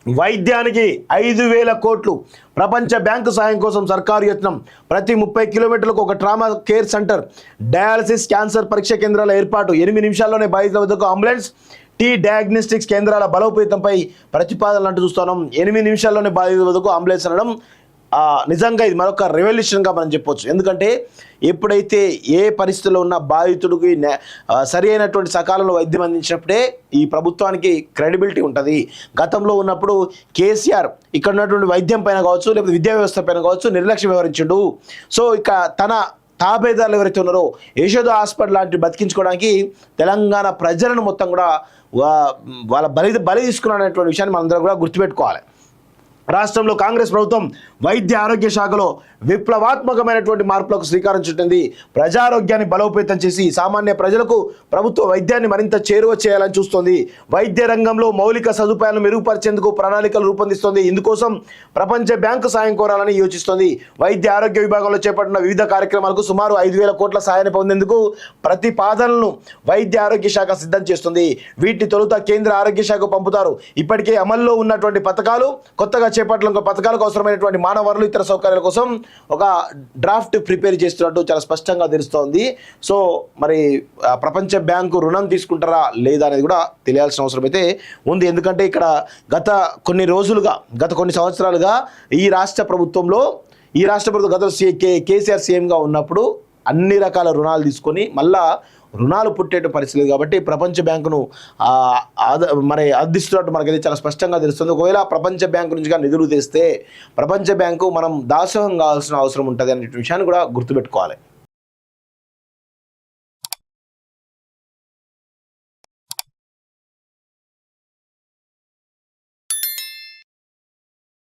వైద్యానికి 5,000 కోట్లు. ప్రపంచ బ్యాంకు సాయం కోసం సర్కారు యత్నం. ప్రతి 30 కిలోమీటర్లకు ఒక trauma care centre, dialysis, cancer పరీక్ష కేంద్రాల ఏర్పాటు. 8 నిమిషాల్లోనే బాధితుల వద్దకు అంబులెన్స్, డయాగ్నోస్టిక్స్ కేంద్రాల బలోపేతంపై ప్రతిపాదనలు అంటూ చూస్తున్నాం. 8 నిమిషాల్లోనే బాధితుల వద్దకు అంబులెన్స్ అనడం నిజంగా ఇది మరొక రెవల్యూషన్గా మనం చెప్పొచ్చు. ఎందుకంటే ఎప్పుడైతే ఏ పరిస్థితుల్లో ఉన్న బాధితుడికి సరి అయినటువంటి సకాలంలో వైద్యం అందించినప్పుడే ఈ ప్రభుత్వానికి క్రెడిబిలిటీ ఉంటుంది. గతంలో ఉన్నప్పుడు కేసీఆర్ ఇక్కడ ఉన్నటువంటి వైద్యం పైన కావచ్చు, లేకపోతే విద్యా వ్యవస్థ పైన కావచ్చు నిర్లక్ష్యం వ్యవహరించిండు. సో ఇక తన తాబేదారులు ఎవరైతే ఉన్నారో యశోద హాస్పిటల్ లాంటి బతికించుకోవడానికి తెలంగాణ ప్రజలను మొత్తం కూడా వాళ్ళ బలి తీసుకున్నటువంటి విషయాన్ని మనందరం కూడా గుర్తుపెట్టుకోవాలి. రాష్ట్రంలో కాంగ్రెస్ ప్రభుత్వం వైద్య ఆరోగ్య శాఖలో విప్లవాత్మకమైనటువంటి మార్పులకు శ్రీకారం చుట్టింది. ప్రజారోగ్యాన్ని బలోపేతం చేసి సామాన్య ప్రజలకు ప్రభుత్వ వైద్యాన్ని మరింత చేరువ చేయాలని చూస్తోంది. వైద్య రంగంలో మౌలిక సదుపాయాలను మెరుగుపరిచేందుకు ప్రణాళికలు రూపొందిస్తోంది. ఇందుకోసం ప్రపంచ బ్యాంకు సాయం కోరాలని యోచిస్తోంది. వైద్య ఆరోగ్య విభాగంలో చేపట్టిన వివిధ కార్యక్రమాలకు సుమారు 5,000 కోట్ల సాయాన్ని పొందేందుకు ప్రతిపాదనలను వైద్య ఆరోగ్య శాఖ సిద్ధం చేస్తుంది. వీటిని తొలుత కేంద్ర ఆరోగ్య శాఖకు పంపుతారు. ఇప్పటికే అమల్లో ఉన్నటువంటి పథకాలు, కొత్తగా చేపట్టిన పథకాలకు అవసరమైనటువంటి మానవ వనరులు, ఇతర సౌకర్యాల కోసం ఒక డ్రాఫ్ట్ ప్రిపేర్ చేస్తున్నట్టు చాలా స్పష్టంగా తెలుస్తోంది. సో మరి ప్రపంచ బ్యాంకు రుణం తీసుకుంటారా లేదా అనేది కూడా తెలియాల్సిన అవసరం అయితే ఉంది. ఎందుకంటే ఇక్కడ గత కొన్ని సంవత్సరాలుగా ఈ రాష్ట్ర ప్రభుత్వం గత కేసీఆర్ సీఎంగా ఉన్నప్పుడు అన్ని రకాల రుణాలు తీసుకొని మళ్ళా రుణాలు పుట్టేట పరిస్థితి కాబట్టి ప్రపంచ బ్యాంకును అర్థిస్తున్నట్టు మనకైతే చాలా స్పష్టంగా తెలుస్తుంది. ఒకవేళ ప్రపంచ బ్యాంకు నుంచి నిధులు తెస్తే ప్రపంచ బ్యాంకు మనం దాసోహం కావాల్సిన అవసరం ఉంటుంది అనే విషయాన్ని కూడా గుర్తుపెట్టుకోవాలి.